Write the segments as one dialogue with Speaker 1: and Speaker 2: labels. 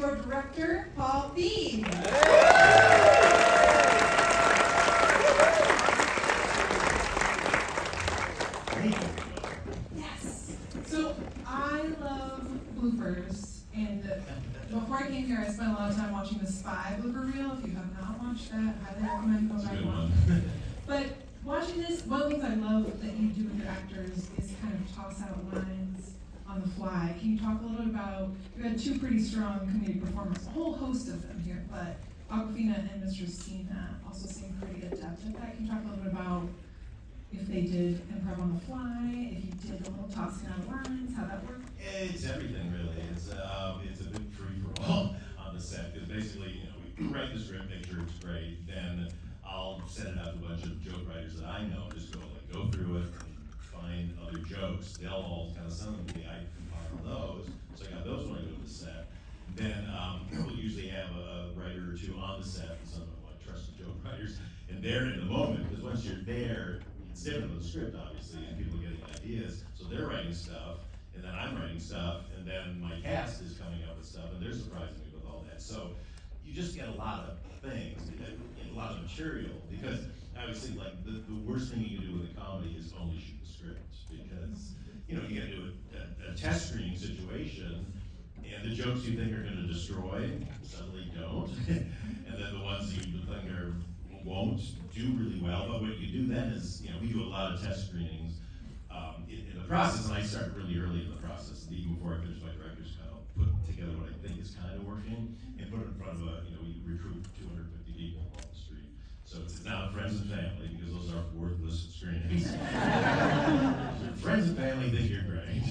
Speaker 1: your director, Paul Feig.
Speaker 2: Thank you.
Speaker 1: Yes. So I love bloopers, and before I came here, I spent a lot of time watching the Spy blooper reel. If you have not watched that, highly recommend go back and watch it. But watching this, one of the things I love that you do with your actors is kind of toss out lines on the fly. Can you talk a little bit about, you had two pretty strong comedic performers, a whole host of them here, but Awkwafina and Mr. Sina also seem pretty adept at that. Can you talk a little bit about if they did improv on the fly, if you did a little tossing out lines, how that worked?
Speaker 2: It's everything really. It's a big free for all on the set because basically, we write the script, make sure it's great, then I'll send it out to a bunch of joke writers that I know, just go through it and find other jokes. They'll all kind of send them to me. I compile those, so I got those when I go to the set. Then we'll usually have a writer or two on the set, and some of my trusted joke writers, and they're in the moment because once you're there, it's different with the script, obviously, and people are getting ideas. So they're writing stuff, and then I'm writing stuff, and then my cast is coming up with stuff, and they're surprising me with all that. So you just get a lot of things, a lot of material, because obviously, like, the worst thing you can do with a comedy is only shoot the script, because, you gotta do a test screening situation, and the jokes you think are gonna destroy suddenly don't, and then the ones you think won't do really well. But what you do then is, we do a lot of test screenings in the process, and I start really early in the process, even before I finish my director's cut. I'll put together what I think is kind of working and put it in front of we recruit 250 people off the street. So it's not friends and family, because those are worthless screenings. Friends and family think you're great.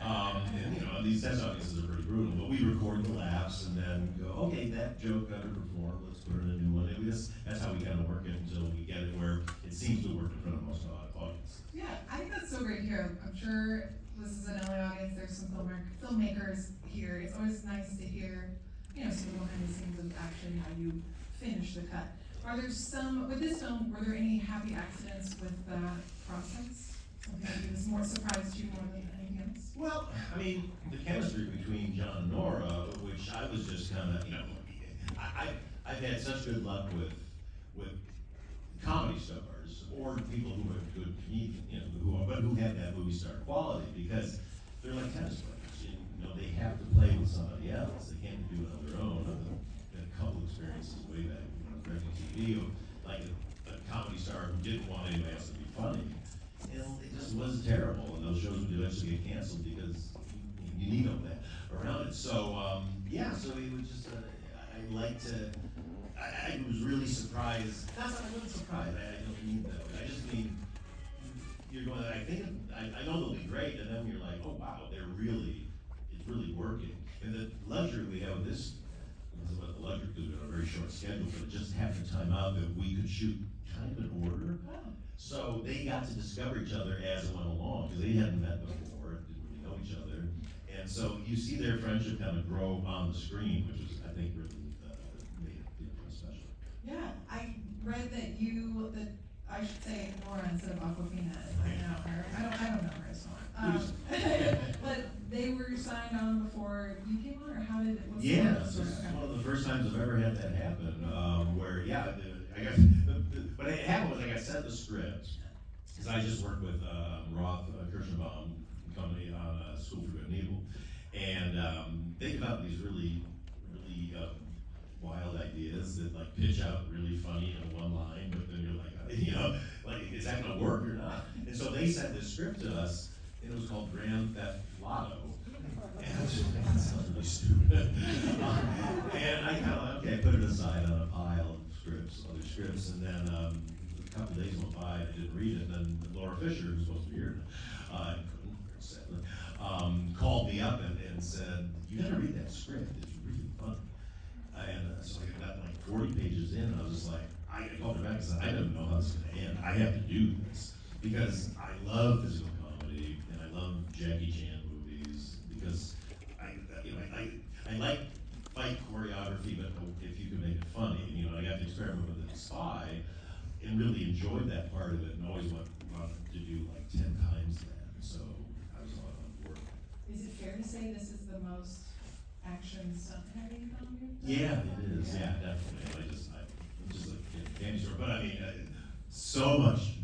Speaker 2: And these test audiences are pretty brutal, but we record the laughs and then go, okay, that joke underperformed, let's put in a new one. And that's how we kind of work it until we get it where it seems to work in front of most audiences.
Speaker 1: Yeah, I think that's so great here. I'm sure this is an LA audience, there's some filmmakers here. It's always nice to hear, some behind the scenes of actually how you finish the cut. Are there with this film, were there any happy accidents with that process? Something that you was more surprised you more than anything else?
Speaker 2: Well, the chemistry between John and Nora, which I was just kind of, I've had such good luck with comedy stars or people who are good comedians, who have that movie star quality, because they're like tennis players. They have to play with somebody else. They can't do it on their own. I've had a couple experiences way back when I was directing TV, like a comedy star who didn't want anybody else to be funny. And it just was terrible, and those shows would eventually get canceled because you need all that around it. So so it was just I was really surprised. I wasn't surprised. I don't mean that way. I just mean you're going. I know they'll be great, and then you're like, oh wow, it's really working. And the luxury we have with this was about the luxury because we had a very short schedule, but it just happened to time out that we could shoot kind of in order. So they got to discover each other as it went along, because they hadn't met before, didn't really know each other. And so you see their friendship kind of grow on the screen, which is, I think, really made it pretty special.
Speaker 1: Yeah, I read that I should say Nora instead of Awkwafina, if I know her. I don't know her as Nora. But they were signed on before you came on, or how did it?
Speaker 2: This is one of the first times I've ever had that happen. I guess what had happened was I got sent the script because I just worked with Roth Kirschenbaum company on School for Good and Evil, and they come up with these really wild ideas that like pitch out really funny in one line, but then you're like, is that going to work or not? And so they sent this script to us, and it was called Grand Theft Lotto. And I was just like, that sounds really stupid. And I kind of I put it aside on a pile of other scripts, and then a couple days went by, and I didn't read it, and then Laura Fisher, who's supposed to be here, sadly, called me up and said, you gotta read that script, it's really fun. And so I got like 40 pages in, and I was just like, I called her back and said, I don't know how this is gonna end, I have to do this, because I love physical comedy, and I love Jackie Chan movies, because I like fight choreography, but if you can make it funny, I got to experiment with the Spy, and really enjoyed that part of it, and always wanted to do like 10 times that, so I was on board.
Speaker 1: Is it fair to say this is the most action stunt heavy film you've done?
Speaker 2: Yeah, it is. Yeah, definitely. I'm just like a candy store. But I mean, so much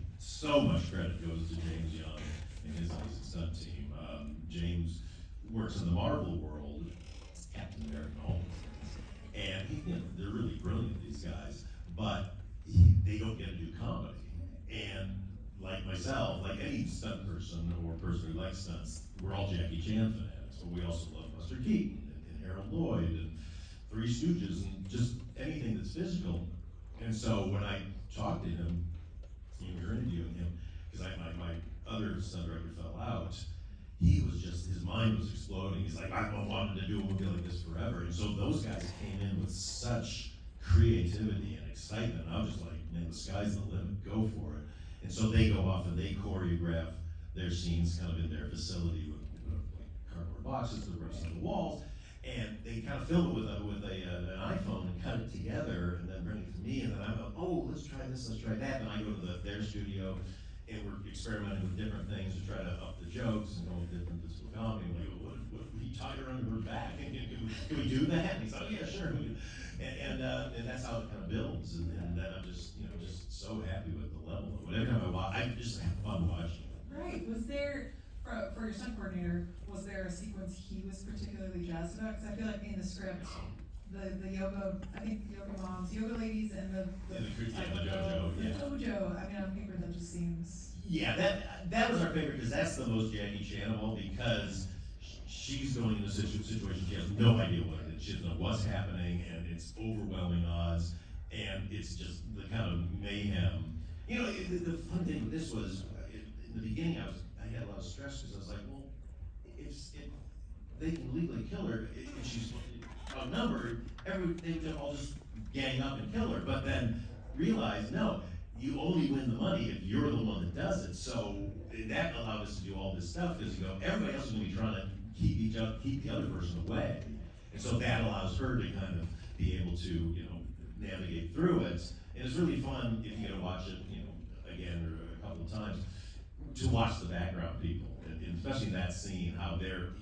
Speaker 2: credit goes to James Young and his amazing stunt team. James works in the Marvel world, Captain America, all those things, and they're really brilliant, these guys. But they don't get to do comedy, and like myself, like any stunt person or person who likes stunts, we're all Jackie Chan fanatics, but we also love Buster Keaton and Harold Lloyd and Three Stooges and just anything that's physical. And so when I talked to him, we were interviewing him, because my other stunt director fell out, he was just, his mind was exploding. He's like, I've wanted to do a movie like this forever. And so those guys came in with such creativity and excitement. I was just like, man, the sky's the limit, go for it. And so they go off and they choreograph their scenes kind of in their facility with like cardboard boxes that are on the walls. And they kind of film it with an iPhone and cut it together and then bring it to me. And then I'm like, oh, let's try this, let's try that. And I go to their studio and we're experimenting with different things to try to up the jokes and go with different physical comedy. And like, what we tie her under her back? And can we do that? And he's like, oh yeah, sure. And that's how it kind of builds. And then I'm just, just so happy with the level of it. Every time I watch, I just have fun watching it.
Speaker 1: Right. Was there, for your stunt coordinator, was there a sequence he was particularly jazzed about? Because I feel like in the script, the yoga, I think yoga moms, yoga ladies, and the
Speaker 2: dojo.
Speaker 1: The dojo. I mean, on paper that just seems.
Speaker 2: Yeah, that was our favorite because that's the most Jackie Chan of all, because she's going in a situation she has no idea what it is. She doesn't know what's happening, and it's overwhelming odds, and it's just the kind of mayhem. The fun thing with this was in the beginning I had a lot of stress because I was like, well, if they can legally kill her, if she's outnumbered, they would all just gang up and kill her. But then realize, no, you only win the money if you're the one that does it. So that allowed us to do all this stuff because everybody else is going to be trying to keep the other person away, and so that allows her to kind of be able to navigate through it. And it's really fun if you get to watch it again or a couple of times to watch the background people, and especially that scene how they're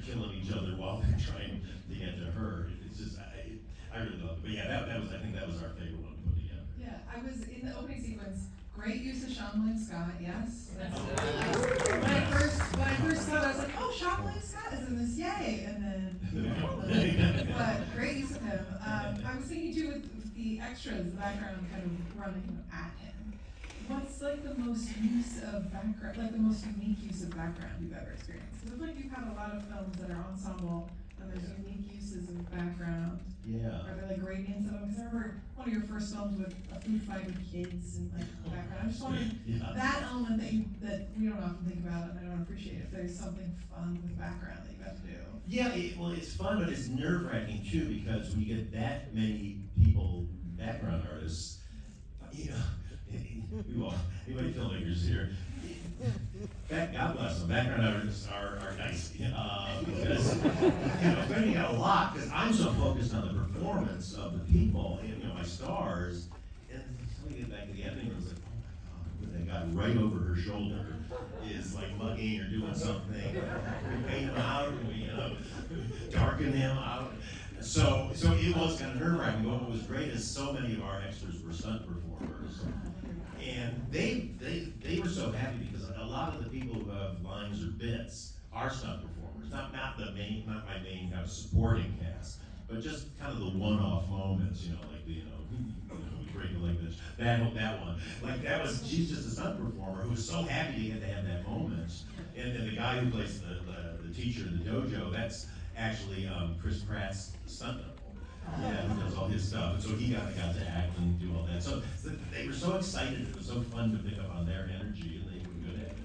Speaker 2: killing each other while they're trying to get to her. It's just I really love it. But yeah, I think that was our favorite one to put together.
Speaker 1: Yeah, I was in the opening sequence. Great use of Sean Scott, yes. When I first saw it, I was like, oh, Sean Scott is in this, yay! And then, but great use of him. I was thinking too with the extras, the background kind of running at him. What's like the most use of background, like the most unique use of background you've ever experienced? It looks like you've had a lot of films that are ensemble, and there's unique uses of background.
Speaker 2: Yeah.
Speaker 1: Are there like gradients of them? Because I remember one of your first films with a food fight with kids and like the background. I'm just wondering that element that we don't often think about and I don't appreciate if there's something fun with background that you have to do.
Speaker 2: Yeah, well, it's fun, but it's nerve-wracking too because when you get that many people, background artists, anybody filmmakers here, God bless them. Background artists are nice because when you got a lot. Because I'm so focused on the performance of the people, my stars, and so we get back to the editing room, it's like, oh my God, that guy right over her shoulder is like mugging or doing something. We paint him out, and we darken him out. So it was kind of nerve-wracking. But what was great is so many of our extras were stunt performers. And they were so happy because a lot of the people who have lines or bits are stunt performers, not my main kind of supporting cast, but just kind of the one-off moments, like the we break a leg bitch, that one, like she's just a stunt performer who's so happy to get to have that moment. And the guy who plays the teacher in the dojo, that's actually Chris Pratt's stunt double. Yeah, he does all his stuff, and so he got to act and do all that. So they were so excited. It was so fun to pick up on their energy, and they were good at it.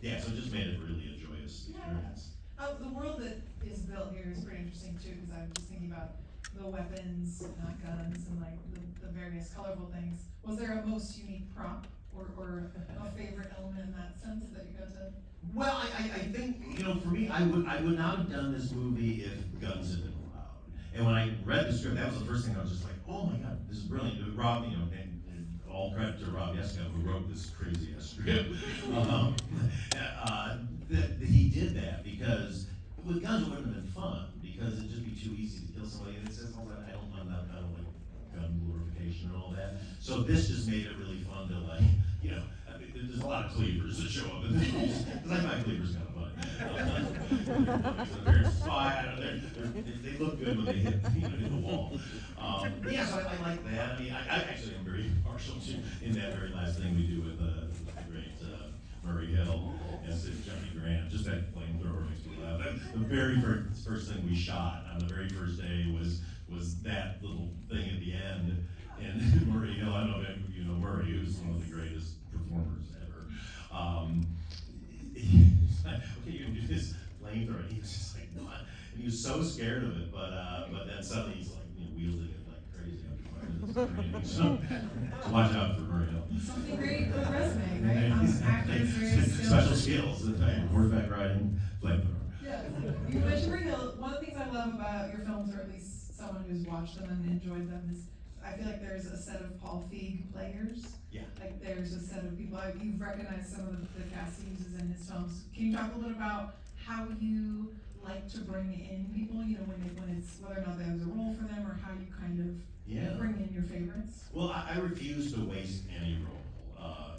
Speaker 2: And, so it just made it really a joyous experience.
Speaker 1: The world that is built here is pretty interesting too, because I was just thinking about the weapons, not guns, and like the various colorful things. Was there a most unique prop or a favorite element in that sense that you got to?
Speaker 2: Well, I think for me, I would not have done this movie if guns had been allowed. And when I read the script, that was the first thing I was just like, oh my God, this is brilliant. Rob, and all credit to Rob Yesko who wrote this crazy ass script. That he did that because with guns it wouldn't have been fun, because it'd just be too easy to kill somebody, and it says all that, I don't like gun glorification and all that. So this just made it really fun to, like, you know, I mean, there's a lot of cleavers that show up in this movie, because I find cleavers kind of fun. They look good when they hit the wall. Yeah, so I like that. I mean, I actually am very partial to, in that very last thing we do with the great Murray Hill as Johnny Grant, just that flamethrower makes me laugh. The very first thing we shot on the very first day was that little thing at the end. And Murray Hill, I don't know if you know Murray, who's one of the greatest performers ever. He's like, okay, you can do this flamethrower. He was just like, what? And he was so scared of it, but then suddenly he's like, wielding it like crazy after 5 minutes. So watch out for Murray Hill.
Speaker 1: Something great for the resume, right? Actors very
Speaker 2: Special skills, horseback riding, flamethrower.
Speaker 1: Yeah, you mentioned Murray Hill. One of the things I love about your films, or at least someone who's watched them and enjoyed them, is I feel like there's a set of Paul Feig players.
Speaker 2: Yeah.
Speaker 1: Like there's a set of people, you've recognized some of the cast he uses in his films. Can you talk a little bit about how you like to bring in people, when it's, whether or not there's a role for them, or how you kind of bring in your favorites?
Speaker 2: Well, I refuse to waste any role.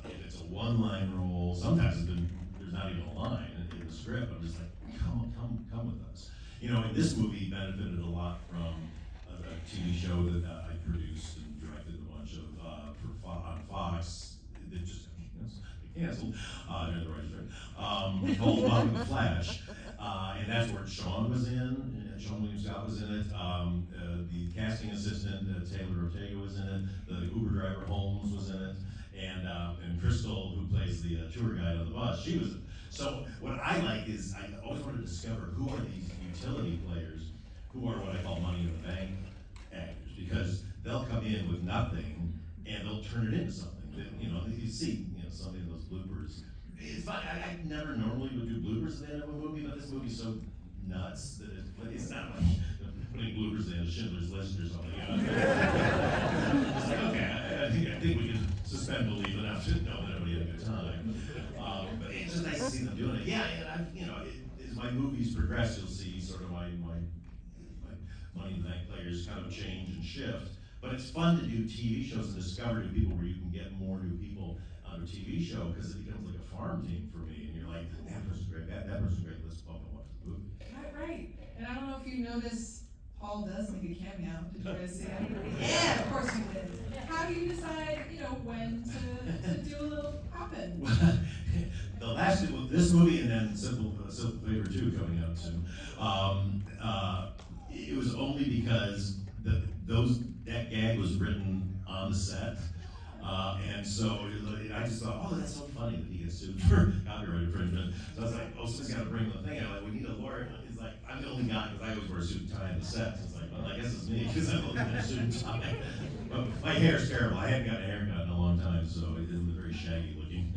Speaker 2: If it's a one-line role, sometimes there's not even a line in the script. I'm just like, come with us. And this movie benefited a lot from a TV show that I produced and directed a bunch of on Fox. They just canceled during the writer's strike. Called Welcome to Flash. And that's where Sean was in, Sean William Scott was in it, the casting assistant, Taylor Ortega was in it, the Uber driver Holmes was in it, and Crystal, who plays the tour guide on the bus, she was in it. So what I like is, I always want to discover who are these utility players, who are what I call money in the bank actors, because they'll come in with nothing, and they'll turn it into something. You see, some of those bloopers. It's fine. I never normally would do bloopers at the end of a movie, but this movie's so nuts that it's not like putting bloopers in Schindler's List or something. It's like, okay, I think we can suspend belief enough to know that everybody had a good time. But it's just nice to see them doing it. Yeah, and as my movies progress, you'll see sort of my money in the bank players kind of change and shift. But it's fun to do TV shows and discover new people where you can get more new people on a TV show, because it becomes like a farm team for me, and you're like, that person's great, that person's great, let's bump and watch the movie.
Speaker 1: Right. And I don't know if you noticed, Paul does make a cameo. Did you guys see that? Yeah, of course you did. How do you decide, when to do a little pop-in?
Speaker 2: The last, this movie, and then Simple Favor 2 coming out soon, it was only because that gag was written on the set. And so I just thought, oh, that's so funny that he gets sued for copyright infringement. So I was like, oh, somebody's got to bring the thing out. Like, we need a lawyer. And he's like, I'm the only guy, because I always wear a suit and tie on the set. So it's like, well, I guess it's me, because I'm the only guy in a suit and tie. But my hair's terrible. I haven't got a haircut in a long time, so it is very shaggy looking.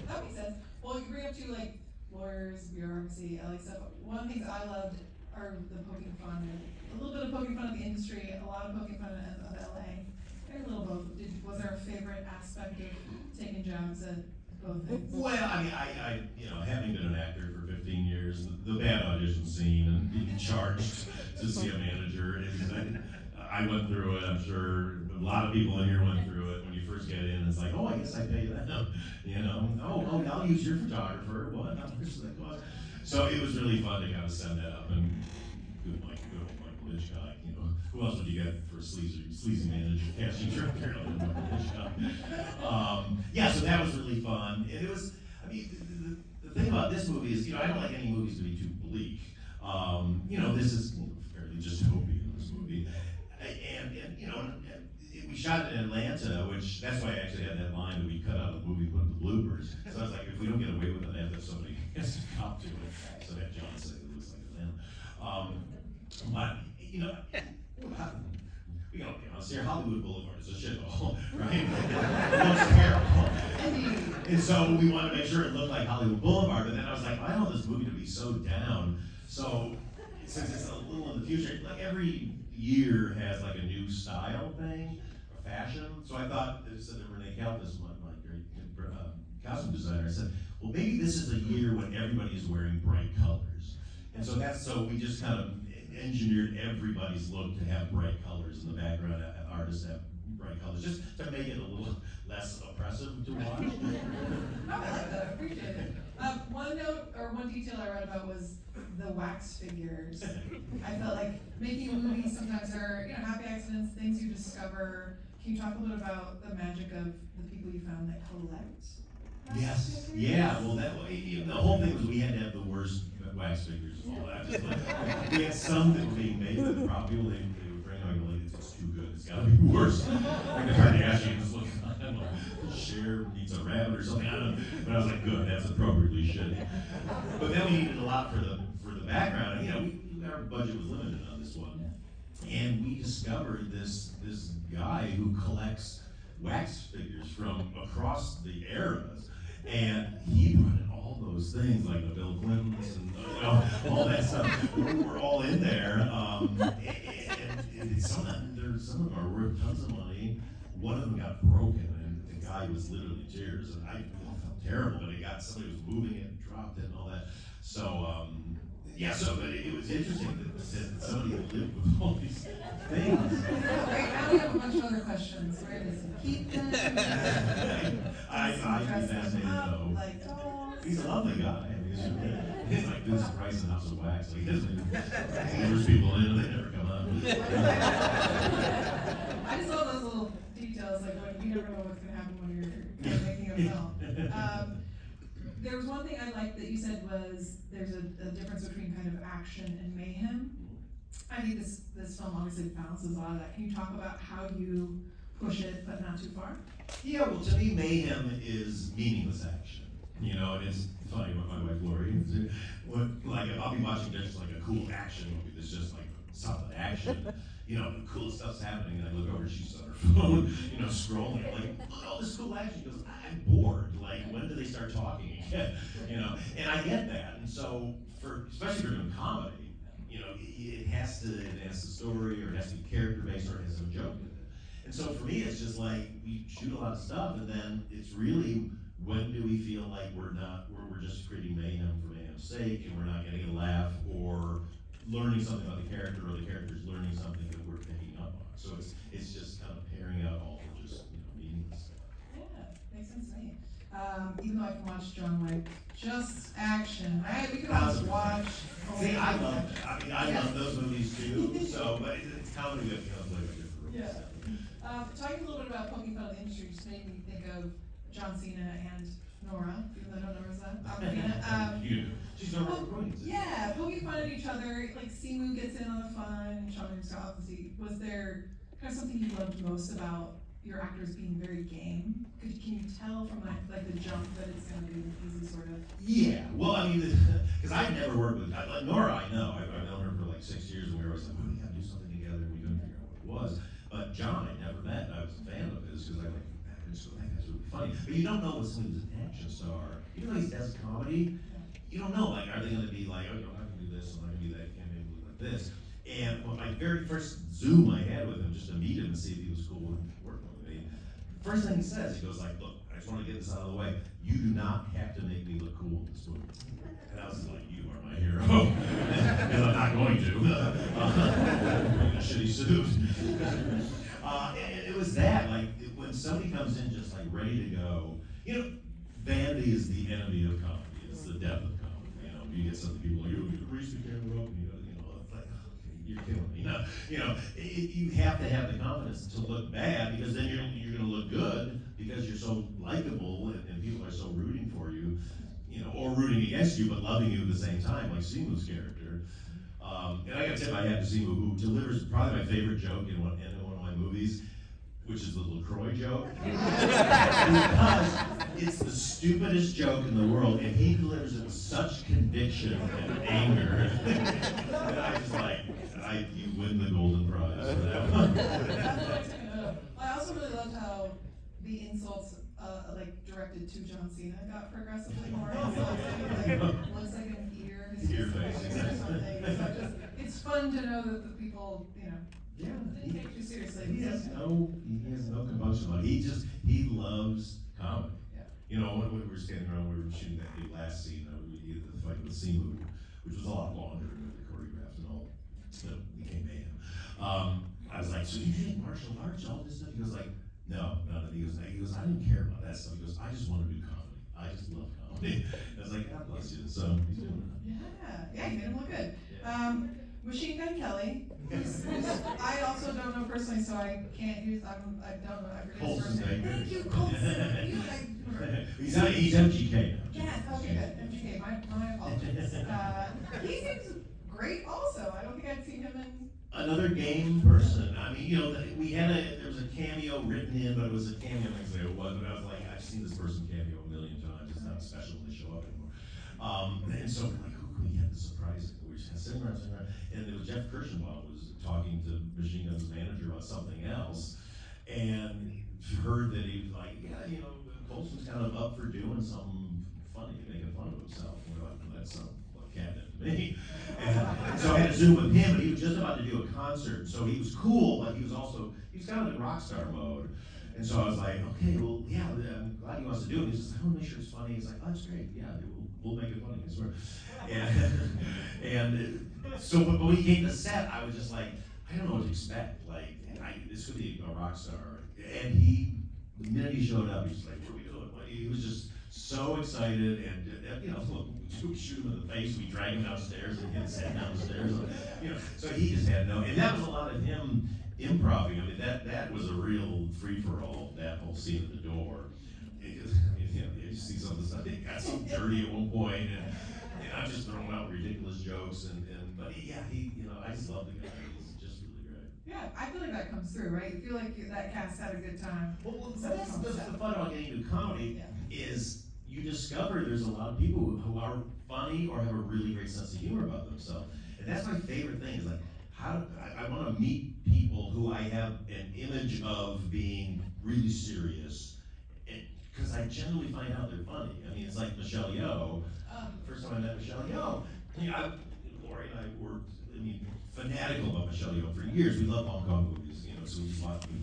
Speaker 1: That makes sense. Well, you bring up two, like, lawyers, bureaucracy, LA stuff. One of the things I loved are the poking fun, a little bit of poking fun of the industry, a lot of poking fun of LA. A little both. Was there a favorite aspect of taking jobs at both things?
Speaker 2: Well, I mean, I having been an actor for 15 years, the bad audition scene and being charged to see a manager, I went through it. I'm sure a lot of people in here went through it. When you first get in, it's like, oh, I guess I pay them. Oh, I'll use your photographer. What? How much does that cost? So it was really fun to kind of send that up, and good old Michael Hitchcock. Who else would you get for a sleazy manager casting director? Yeah, so that was really fun. And it was, the thing about this movie is, I don't like any movies to be too bleak. This is fairly dystopian, this movie. And we shot it in Atlanta, which, that's why I actually had that line that we cut out of the movie, put in the bloopers. So I was like, if we don't get away with it, I have to have somebody has to cop to it. So that John said it looks like Atlanta. But, we gotta be honest here, Hollywood Boulevard is a shithole, right? It looks terrible. And so we wanted to make sure it looked like Hollywood Boulevard, but then I was like, I don't want this movie to be so down. So since it's a little in the future, like every year has like a new style thing, or fashion. So I thought, said that Renee Calvis, my great costume designer, I said, well, maybe this is a year when everybody is wearing bright colors. And so we just kind of engineered everybody's look to have bright colors, and the background artists have bright colors, just to make it a little less oppressive to watch.
Speaker 1: I like that. I appreciate it. One note or one detail I read about was the wax figures. I felt like making movies sometimes are happy accidents, things you discover. Can you talk a little about the magic of the people you found that collect?
Speaker 2: Yes. Yeah. Well, the whole thing was we had to have the worst wax figures of all that. Just like, we had some that were being made for the prop people. They would bring out like it's too good. It's got to be worse. Like the Kardashians look. I don't know. Cher needs a rabbit or something. I don't know. But I was like, good. That's appropriately shitty. But then we needed a lot for the background. And, our budget was limited on this one, and we discovered this guy who collects wax figures from across the eras. And he brought in all those things, like the Bill Clintons and all that stuff. We were all in there, and some of them are worth tons of money. One of them got broken, and the guy was literally in tears, and I felt terrible. But somebody was moving it, and dropped it, and all that. So but it was interesting that somebody lived with all these things.
Speaker 1: Right now we have a bunch of other questions. Where does he keep them?
Speaker 2: I'd be fascinated though.
Speaker 1: Like dolls.
Speaker 2: He's a lovely guy. I mean, he's like this is Price and House of Wax. Like, he lures people in and they never come out.
Speaker 1: I just love those little details, like when you never know what's going to happen when you're making a film. There was one thing I liked that you said was there's a difference between kind of action and mayhem. I think this film obviously balances a lot of that. Can you talk about how you push it but not too far?
Speaker 2: Yeah, well, to me, mayhem is meaningless action. And it's funny what my wife Lori, like I'll be watching just like a cool action movie that's just like solid action. The cool stuff's happening, and I look over, she's on her phone, scrolling. I'm like, look at all this cool action. She goes, I'm bored. Like, when do they start talking again? And I get that. And so, especially for doing comedy, it has to advance the story, or it has to be character based, or it has some joke in it. And so for me, it's just like we shoot a lot of stuff, and then it's really when do we feel like we're just creating mayhem for mayhem's sake, and we're not getting a laugh or learning something about the character, or the character's learning something that we're picking up on. So it's just kind of pairing out all the just meaningless stuff.
Speaker 1: Yeah, makes sense to me. Even though I can watch John Wick, just action, right? We can always watch.
Speaker 2: See, I love those movies too. So, but it's comedy that becomes like a different.
Speaker 1: Yeah. Talking a little bit about poking fun at the industry just made me think of John Cena and Nora, even though I don't know where's that.
Speaker 2: She's Nora Queens.
Speaker 1: Yeah, poking fun at each other. Like Simu gets in on the fun. Sean Scott, obviously. Was there kind of something you loved most about your actors being very game? Can you tell from like the jump that it's going to be an easy sort of?
Speaker 2: Yeah, well, I mean, because I've never worked with Nora. I know I've known her for like 6 years, and we were always like, "Oh, we got to do something together." And we couldn't figure out what it was. But John, I never met. And I was a fan of his because I like that guy's really funny. But you don't know what somebody's an action star. Even though he does comedy, you don't know. Like, are they going to be like, "Oh, I'm not going to do this, I'm not going to do that, can't maybe look like this." And my very first Zoom I had with him, just to meet him and see if he was cool with working with me. First thing he says, he goes like, "Look, I just want to get this out of the way. You do not have to make me look cool in this movie." And I was like, "You are my hero." Because I'm not going to. In a shitty suit. It was that, like, when somebody comes in just like ready to go, vanity is the enemy of comedy. It's the death of comedy. You get some people like, "You grease the camera up," it's like, okay, you're killing me. You have to have the confidence to look bad, because then you're going to look good because you're so likable and people are so rooting for you, or rooting against you but loving you at the same time, like Simu's character. And I got a tip I had to Simu, who delivers probably my favorite joke in one of my movies, which is the LaCroix joke. Because it's the stupidest joke in the world, and he delivers it with such conviction and anger. And I just like, you win the golden prize for that one.
Speaker 1: I also really loved how the insults directed to John Cena got progressively more insulting. Like, looks like an ear.
Speaker 2: Ear face.
Speaker 1: Or something. So it's fun to know that the people, didn't take you seriously.
Speaker 2: He has no compunction on it. He loves comedy.
Speaker 1: Yeah.
Speaker 2: When we were standing around, we were shooting that last scene, the fight with Simu. which was a lot longer than the choreographed and all, so it became mayhem. I was like, so you did martial arts, all this stuff? He goes like, no, none of it. He goes, I didn't care about that stuff. He goes, I just want to do comedy. I just love comedy. I was like, God bless you. So he's doing it.
Speaker 1: Yeah, you made him look good.
Speaker 2: Yeah.
Speaker 1: Machine Gun Kelly, I also don't know personally, so I can't use, I don't know, I forget his first name. Thank you, Colson.
Speaker 2: He's MGK now.
Speaker 1: Yes, okay, good, MGK, my apologies. He seems great also, I don't think I'd seen him in.
Speaker 2: Another game person. I mean, you know, there was a cameo written in, but it was a cameo, I say it was, but I was like, I've seen this person cameo a million times, it's not special when they show up anymore. And so we're like, who can we get to surprise it? We're just sitting around, and it was Jeff Kirschenbaum was talking to Machine Gun's manager about something else, and heard that he was like, yeah, you know, Colson's kind of up for doing something funny, making fun of himself. And we're like, well, that sounds like catnip to me. And so I had to Zoom with him, but he was just about to do a concert, so he was cool, but he was kind of in rock star mode. And so I was like, okay, well, yeah, I'm glad he wants to do it. He's just like, I want to make sure it's funny. He's like, oh, that's great, yeah, we'll make it funny, I swear. And so, but when he came to set, I was just like, I don't know what to expect. Like, this could be a rock star. And the minute he showed up, he was like, what are we doing? He was just so excited, and you know, look, we shoot him in the face, we drag him downstairs, and hit his head down the stairs. You know, so he just had no, and that was a lot of him improvising. I mean, that was a real free for all. That whole scene at the door. You know, you see some of the stuff. It got so dirty at one point, and I'm just throwing out ridiculous jokes, but he, you know, I just love the guy. He's just really great.
Speaker 1: Yeah, I feel like that comes through, right? You feel like that cast had a good time.
Speaker 2: Well, that's the fun about getting into comedy is you discover there's a lot of people who are funny or have a really great sense of humor about themselves, and that's my favorite thing. Is like I want to meet people who I have an image of being really serious, because I generally find out they're funny. I mean, it's like Michelle Yeoh. First time I met Michelle Yeoh, Lori and I were, fanatical about Michelle Yeoh for years. We love Hong Kong movies, you know, so we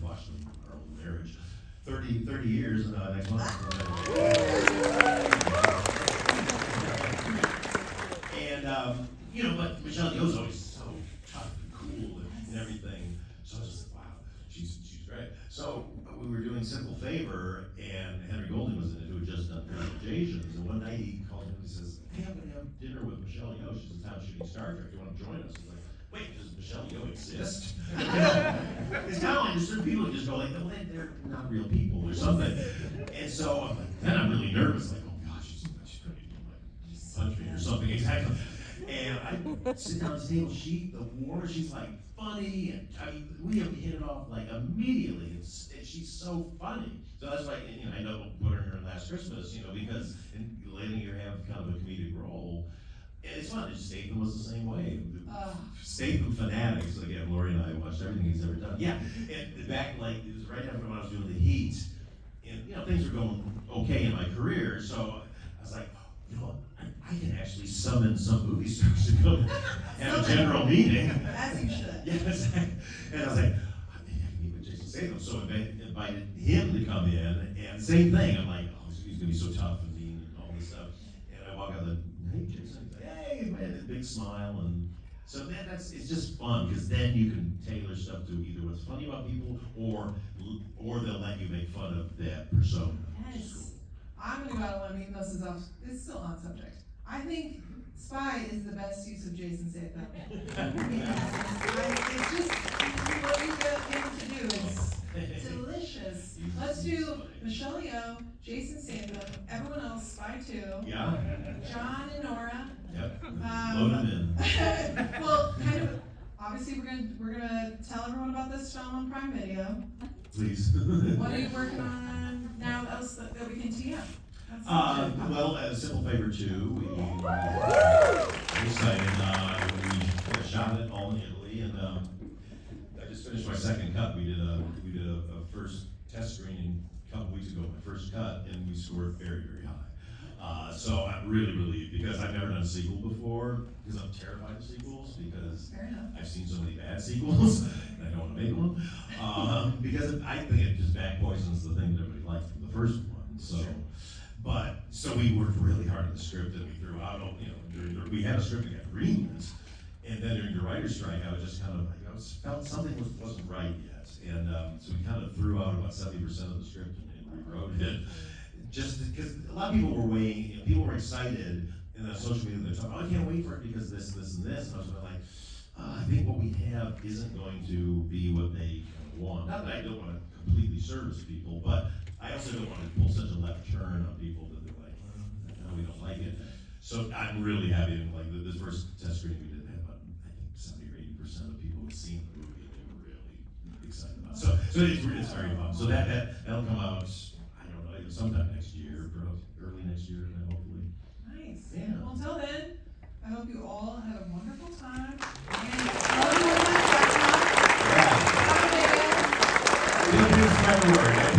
Speaker 2: watched them our whole marriage. 30 years next month. And, you know, but Michelle Yeoh's always so tough and cool and everything. So I was just like, wow, she's great. So we were doing Simple Favor, and Henry Golding was in it, who had just done Perfect Asians. And one night he calls me and he says, hey, I'm going to have dinner with Michelle Yeoh. She's in town shooting Star Trek. Do you want to join us? I was like, wait, does Michelle Yeoh exist? You know, it's kind of like there's certain people who just go like, well, they're not real people or something. And so I'm like, then I'm really nervous, like, oh gosh, she's going to be like, punch me or something, exactly. And I sit down at the table, the warmer, she's like funny, and I mean, we have hit it off like immediately. She's so funny. So that's why, you know, I know put her in Last Christmas, you know, because in later you have kind of a comedic role. And it's fun. Statham was the same way. Statham fanatics. Again, Lori and I watched everything he's ever done. Yeah, and back like it was right after when I was doing The Heat, and you know things were going okay in my career. So I was like, you know, I can actually summon some movie stars to go have a general meeting.
Speaker 1: As you should.
Speaker 2: Yes, and I was like, I can meet with Jason Statham. So I invited him to come in, and same thing. I'm like, oh, he's gonna be so tough and mean and all this stuff. And I walk out the, hey Jason, hey man, a big smile, and so it's just fun because then you can tailor stuff to either what's funny about people or they'll let you make fun of that persona.
Speaker 1: Yes. Cool. I'm gonna go out on a limb, even though it's still on subject. I think Spy is the best use of Jason Statham. It's just what you get him to do is delicious. Let's do Michelle Yeoh, Jason Statham, everyone else, Spy 2.
Speaker 2: Yeah.
Speaker 1: John and Nora.
Speaker 2: Yep. Load them in.
Speaker 1: Well, kind of. Obviously, we're gonna tell everyone about this film on Prime Video.
Speaker 2: Please.
Speaker 1: What are you working on now else that we can tee up?
Speaker 2: Well, Simple Favor 2, we're excited. We shot it all in Italy, and I just finished my second cut. We did a first test screening a couple weeks ago, my first cut, and we scored very, very high. So I'm really relieved because I've never done a sequel before, because I'm terrified of sequels, because I've seen so many bad sequels, and I don't want to make one, because I think it just back poisons the thing that everybody liked from the first one. So, but So we worked really hard on the script that we threw out. We had a script that got greenlit, and then during the writer's strike, I was just kind of like, felt something wasn't right yet, and so we kind of threw out about 70% of the script and rewrote it. Just because a lot of people were waiting, people were excited in the social media. They're talking, "Oh, I can't wait for it because this, and this." And I was kind of like, I think what we have isn't going to be what they want. Not that I don't want to completely service people, but I also don't want to pull such a left turn on people that they're like, no, we don't like it. So I'm really happy. Like this first test screening we did have, I think 70 or 80% of people had seen the movie and they were really excited about it. So it's very fun. So that'll come out, I don't know, sometime next year, early next year, hopefully.
Speaker 1: Nice.
Speaker 2: Yeah.
Speaker 1: Well, until then, I hope you all had a wonderful time.
Speaker 2: Feel free to spread the word.